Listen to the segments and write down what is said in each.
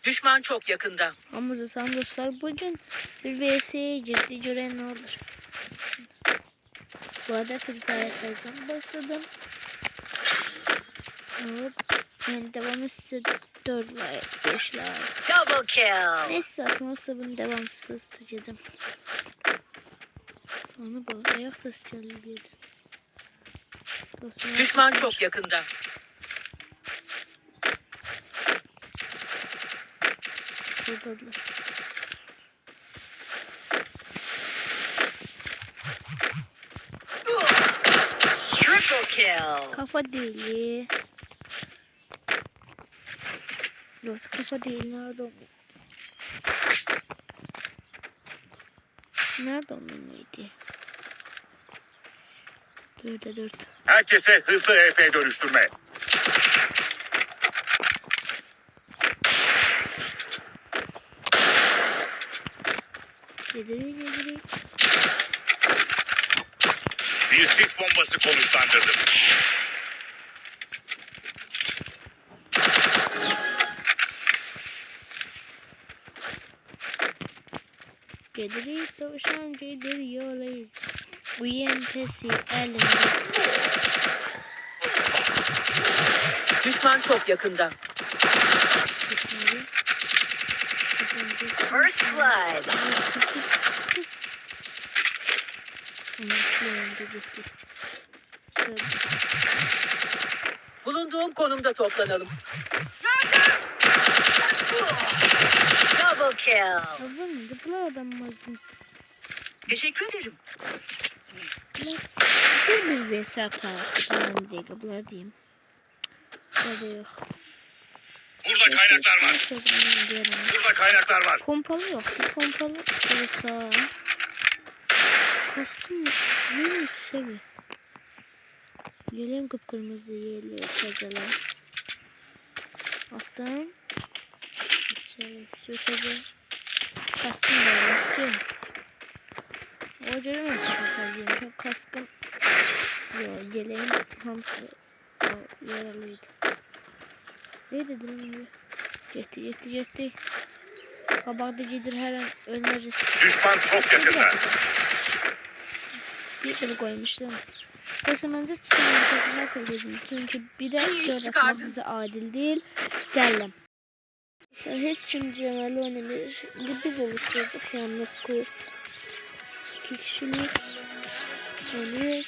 Düşman çok yakında. Hamza sen dostlar bugün bir VS'ye girdi, gören ne olur. Bu arada Free Fire kazan başladım. Hop. Yani devamı size 4 like 5 like. Double kill. Neyse atmazsa bunu devamsız tıkladım. Onu bak ayak ses geldi diyordu. Düşman çok yakında. Burada. Triple kill. Kafa deli. Burası kafa değil. Nerede o? Nerede o neydi? 4'e 4. Herkese hızlı EP dönüştürme. Yediri. Bir sis bombası konuşlandırdım. Yediri tavşan geliyor. UMP'si elinde. Düşman çok yakında. First blood. Bulunduğum konumda toplanalım. Double kill. Oğlum bu adam mazlum. Teşekkür ederim. Bir vs atar. Tamam diye kabul diyeyim. Burada yok. Burada kaynaklar var. Burada kaynaklar var. Pompalı yok. Bir pompalı olsa. Kaskım neymiş sevi. Yeleğim kıpkırmızı yeleği kazalar. Alttan. Sürtece. Kaskım var. Sürüm. O göremem sadece. Kaskım. Yok yeleğim hamsı. Yaralıydı. Ne dedim? Yetti. Kabakta gelir her an ölmeriz. Düşman çok yakında. Bir de koymuşlar. Koşamanca çıkan kazalar koyacağım. Çünkü birer dört atmak bize adil değil. Geldim. Hiç kim Cemal'i oynamıyor. Biz oluşturacak yalnız kurt. 2 kişilik. 13.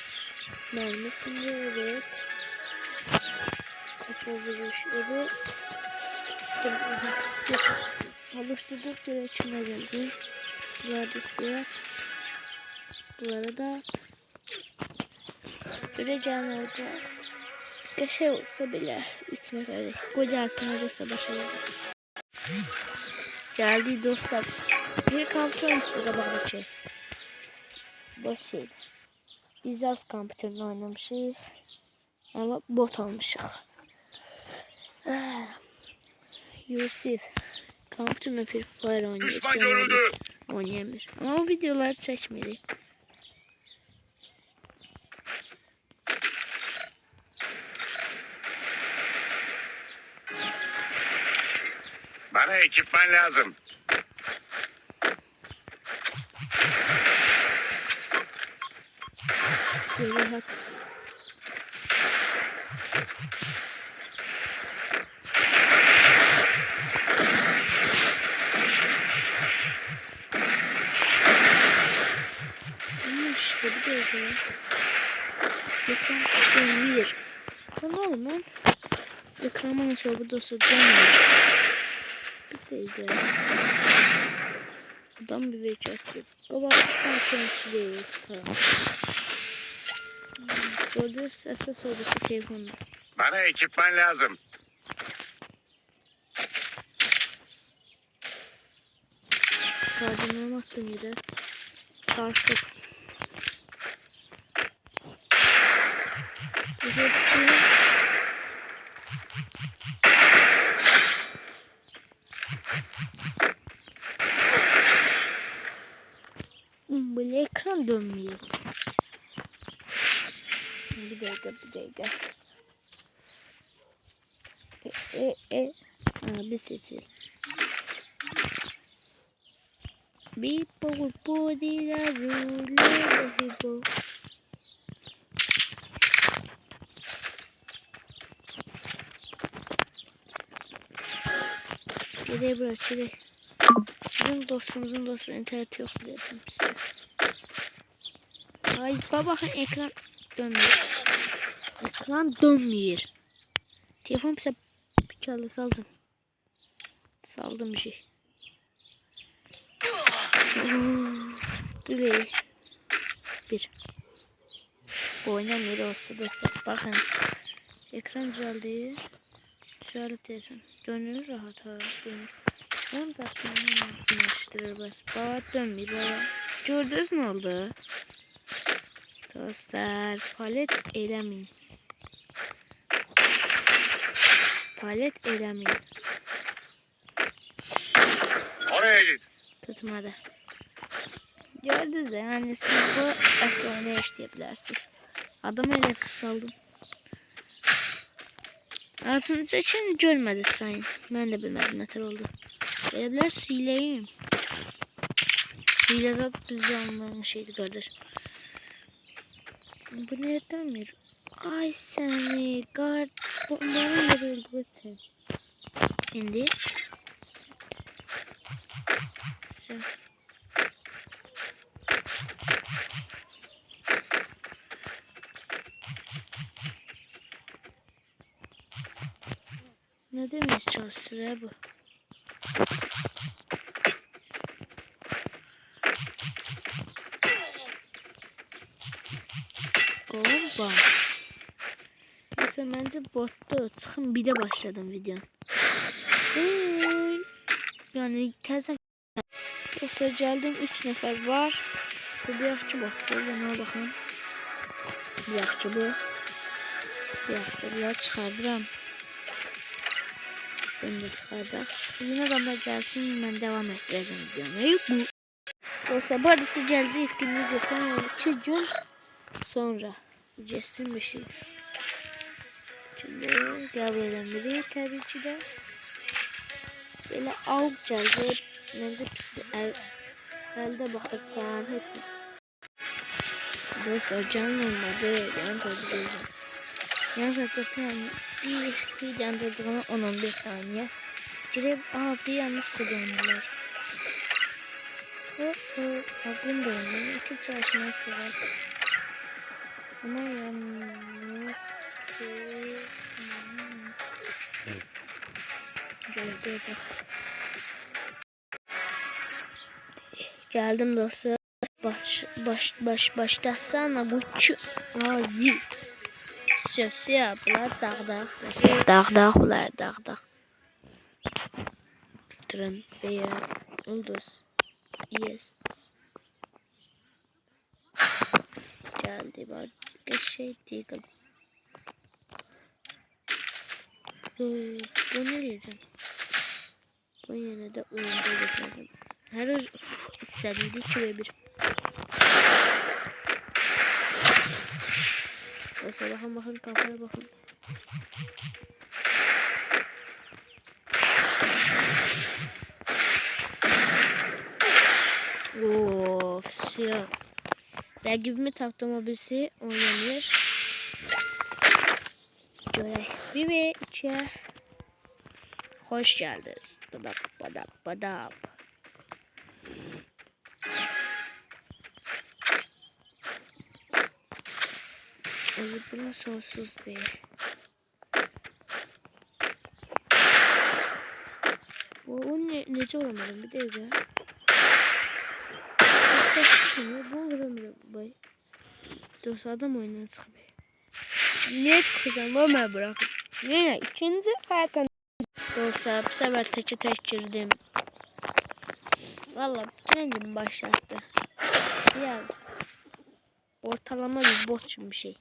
Mermisinde evet. Kapalı vuruş evet. Oluşturdukça içine geldi. Burada siyah. Bu arada böyle can olacak. Şey olsa bile 3 nefer. Kocasına olursa başarılı. Geldi dostlar. Bir kamptör size bakacağım. Boş şeydi. Biz az kamptörle oynamışız. Ama bot olmuşuz. Yusuf. Kamptörle Free Fire oynuyor. Düşman görüldü. Oynayamıyor. Ama videolar çekmedi. Bana ekipman lazım. Rahat. İşte bu da öyle. Ekran dönüyor. Tamam lan. Ekranın şovu dostu dönüyor. Bir de adam bir veç atıyor. Kabaktan kendisi değil. Tamam. Burada esas olursa telefonu. Bana ekipman lazım. Kardinal attım yine. Sarkıp. Böyle ekran dönmüyor. Bir dakika. Bir seçelim. People body la rule. Geriye bırak geriye. Bizim dostumuzun dostu interneti yok biliyorsun işte. Ay baba ekran dönmüyor. Ekran dönmüyor. Telefon bize bir kere saldım. Saldım bir şey. Güle. Bir. Oynamıyor olsa da bakın. Ekran düzeldi. Düzelip desem. Dönür rahat ha. Dönür. Ben zaten açtırır bas. Baba dönmüyor baba. Gördünüz ne oldu? Dostlar palet eləmeyin. Palet eləmeyin. Oraya git. Tutmadı. Gördünüz ya yani siz bu aslanı işleyebilirsiniz. Adam öyle kısaldım. Altını için görmedi sayın. Ben de bilmedim neler oldu. Verebiliriz hileyim. Hile de bize anlayan şeydi kardeş. Bu ne dönmüyor? Ay seni gard. Bombanın yeri öldü sen. Şimdi. Güzel. Ne demek çalışır bu? Galiba. Neyse bence botta çıkın bir de başladım videonun. Yani tezden yoksa geldim 3 nefer var. Bu bir yakçı botta. Ona bakın. Bir yakçı bu. Bir yakçı bu. Çıkardıram. Ben de çıkardım. Yine adamlar gelsin ben devam ettireceğim videomu. Yok bu. Olsa bu arada size gelecek ilk günü göstereyim. 2 gün sonra. Cesim bir şey. Şimdi devam biri tabii ki de. Böyle alıp gelecek. Bence elde bakarsan hepsini. Dostlar canlı olmadı. Yani tabii göreceğim. Yani zaten bir videonun durduğuna 10-11 saniye. Girip bir yanlış kullandılar. Aklım da olmuyor. 2 çalışması var. Ama yanlış geldim dostlar. Başlatsana bu zil. Sesi yapılar dağ bunlar dağ. Durun veya ulduz. Yes. Geldi başka şey değil. Bu ne diyeceğim? Bu yine de oyunda geçmedim. Her istediği 2-1. Neyse bakın kafaya bakın. Of ya. Rakibimi taptığım birisi oynanıyor. Göre 1 ve 2'ye hoş geldiniz. Badap. Bunun sonsuz değil. Bu nece olamadım bir de ya. Bu vuramıyorum bay. Dostlar adam oyundan çıkıyor. Niye çıkacağım? Valla bırakın. Yine ikinci zaten. Dostlar bu sefer tek girdim. Valla kendim başlattı. Biraz ortalama bir bot için bir şey.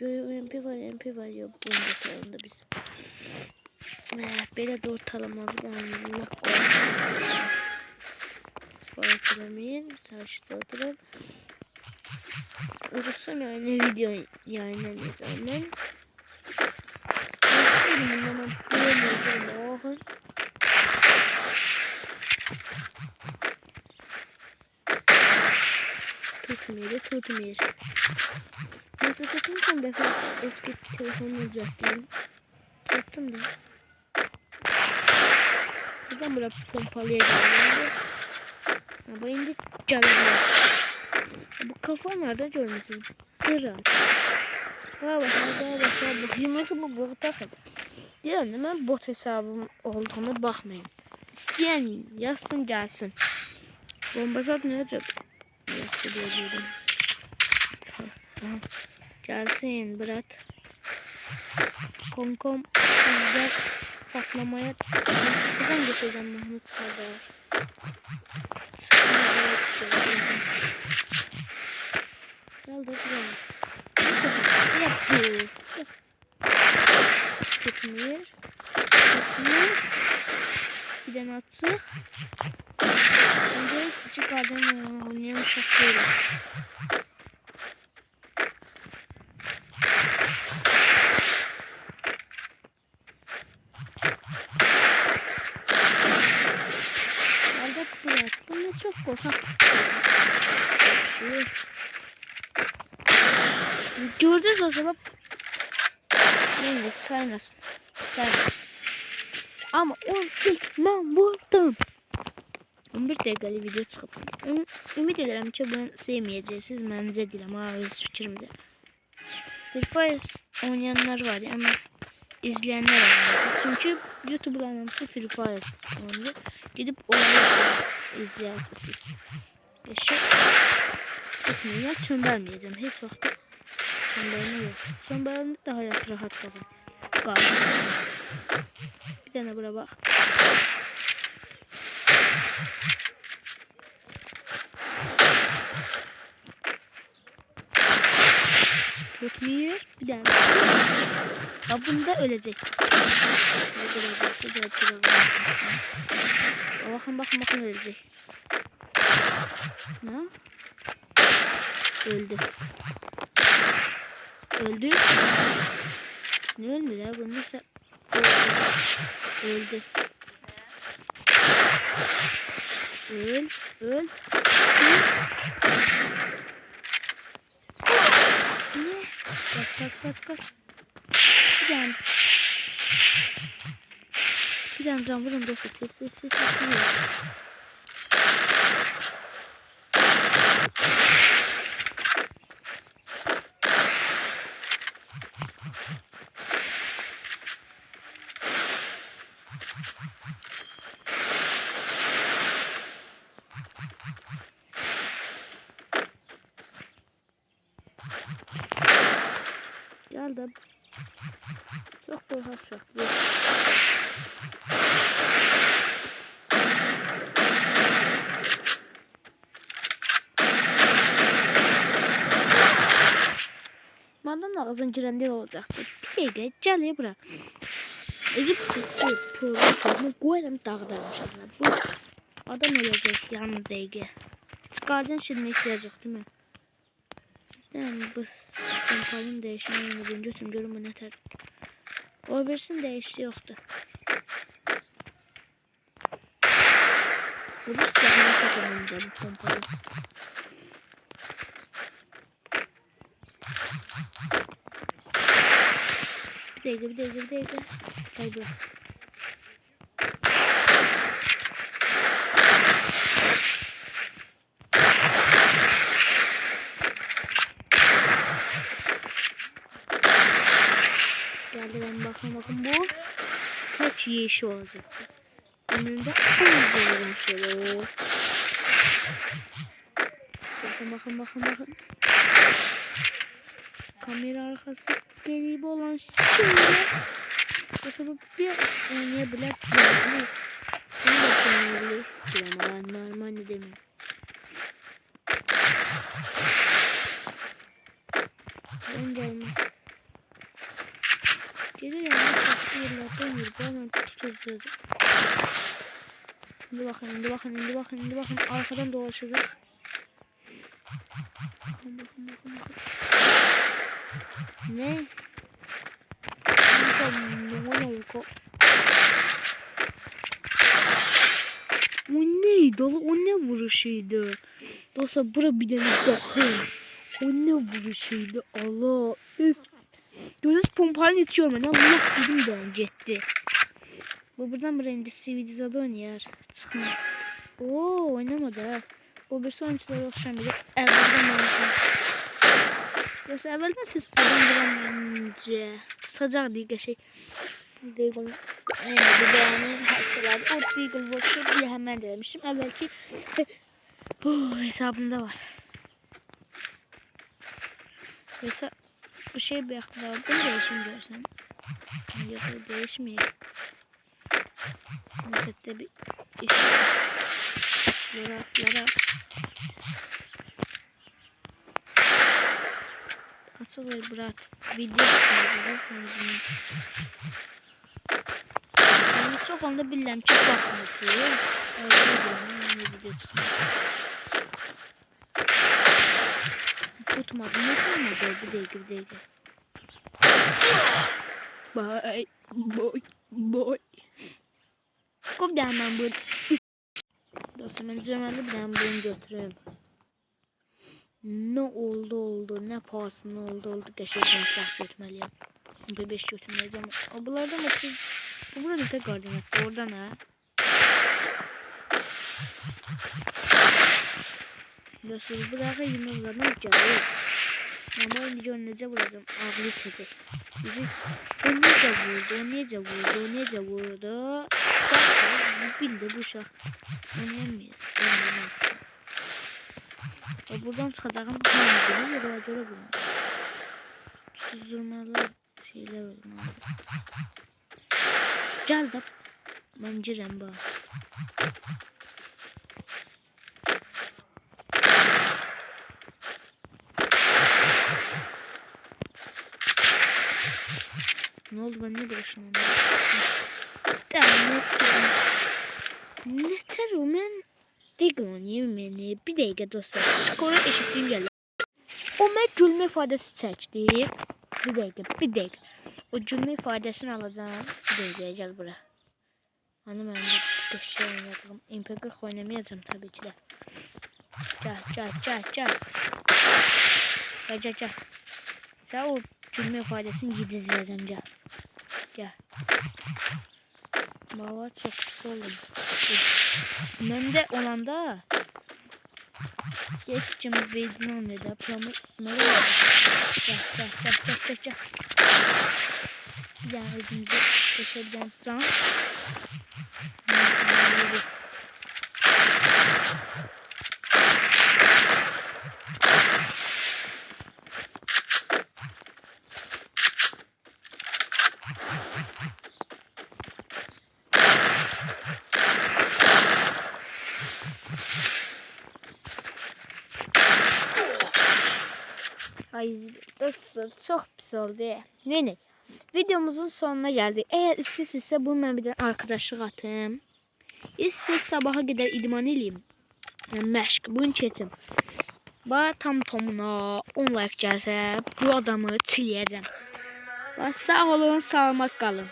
MP var ya bu oyunda biz. Böyle de ortalama bir Allah korusun. Spor etmeyin. Sarışıta oturun. Uğraşsam yani video yayınlanıyor zaten. Bakın. tutmuyor. Nasıl satayım son defa eski telefonu uzattım. Tuttum da. Buradan buraya pompalıya geldi. Ama indi geliyor. Bu kafa nereden görmüşsünüz? Kıran. Bak. Yumruğumu burada takıldı. Deyirəm də, mən bot hesabım olduğunu baxmayın. İstəyən yazsın, gəlsin. Bombazat nə olacaq? Yoxdur, deyəcəkdim. Gəlsin, brat. Kom, sizdə patlamaya... Buradan geçəcəm, mahnı çıxardar. Gəldi, buram. Yapıyor. Tutmuyor. Bir tane atsak. Önce sıçık adam oynayamış yapıyorum. Aldık bırak. Bunu çok korkak. Gördünüz o zaman. Neyse saymasın. Ama ilk ben vurdum. 11 dakikalık video çıxıb. Ümid edirəm ki, bunu sevməyəcəksiniz. Məncə deyirəm, öz fikrimcə. Free Fire oynayanlar var, amma izləyənlər olmayacaq. Çünki YouTube'ların hamısı Free Fire oynayır. Gidib onları izləyirsiniz siz. Eşək tutmayacaq, çöndərməyəcəm. Heç vaxt çöndərmə yox. Çöndərəndə daha rahat qalın. Bir tane bura bak. Tutmuyor. Bir tane. Bunda ölecek. Bakın ölecek. Ne? Öldü. Ne ölmüyor ya? Bu nasıl? Öldü. Öl. Ne? Kaç. Bir tane can vurun da ses. Geldim. Çok korkak. Madem ağzın girende olacaktı. Bir dakika gel bırak. Ezip programı koyalım dağıdarmış. Bu adam olacak yanındaydı. Çıkardın şimdi ihtiyacak değil mi? Yani bu pompalın değişimini götüm görün bu neter. O birisinin değişti yoktu. Bu bir silahına kaçırmamıza bu pompalı. Bir dakika. Gel bırak. Geldi ben bakın bu tek yeşil olacak. Önünde en güzel şey. Bakın. Kamera arkası gelibi olan şeyler. Mesela bir oynayabilir. Bunu da oynayabilir. Ama normal ne demiyorum. Ben gelmem. Geri yanına başka yerlerden yürü. Hemen tutacağız. Şimdi bakın. Arkadan dolaşacak. Bakın. Ne? O neydi? O ne vuruşuydu? Dostlar bura bir dene bakın. O ne vuruşuydu Allah. Üf. Gördünüz pompalı yetişiyor bana. Allah dedim ben gitti. Bu buradan buraya indi Civilizada oynayar. Çıkın. Oo oynamadı ha. O bir sonraki okşamayacak. Evvelden oynayacak. Yoksa evvelden siz adam önce tutacak diye şey. Deagle. Bir beğeni hatırladı. O Deagle Watch'u bir hemen demiştim. Evvelki hesabımda var. Yoksa bu şey bir aklıma bunu değişim görsem. Yok değişmiyor. Sette bir iş. Yara. Açılır bırak. Video çıkardı sözünü. Yani çok anda bilirəm ki bakmıyorsunuz. Öyle diyorum. Video çıkıyor. Tutmadı. Ne çalmadı? Bir dakika. Boy. Kom da hemen bu. Dostum ben Cemal'i bir tane bunu götüreyim. Ne oldu ne pahasına oldu gerçekten silah götürmeliyim. Bebeş götürmeliyim. Ablalardan bakayım. Bu burada tek koordinat. Orada ne? Nasıl bırakı yumurlarını uçacağım. Ama önce nece vuracağım. Ağlı tecek. O nece vurdu. Bak bildi bu şah. Oynayamıyor. Buradan çıkacağım. Hangi ya da göre bunu. Suzdurmalı şeyler olmalı. Gel de. Ben girem bak. Ne oldu ben ne başlandım? Neter o men? Deagle yemeğini bir dakika dostlar. Skoru eşitliğim geldi. O men gülme ifadesi çekti. Bir dakika. O gülme ifadesini alacağım. Bir dakika gel buraya. Hanım ben de şey oynadım. Impecker oynamayacağım tabii ki de. Gel. Sen o gülme ifadesini gizleyeceğim gel. Baba çok pis oldum. Ben de olanda geçeceğim beyzini olmuyor da pramı üstüme var. Gel. Yani ödümüze geçebilen can. Ay dostlar çok pis oldu. Neyse. Videomuzun sonuna geldik. Eğer isterseniz bu bir arkadaşlık atım. İsterseniz sabaha kadar idman edeyim. Yani məşq bunu keçim. Bana tam tomuna 10 like gəlsə bu adamı çiləyəcəm. Sağ olun, salamat qalın.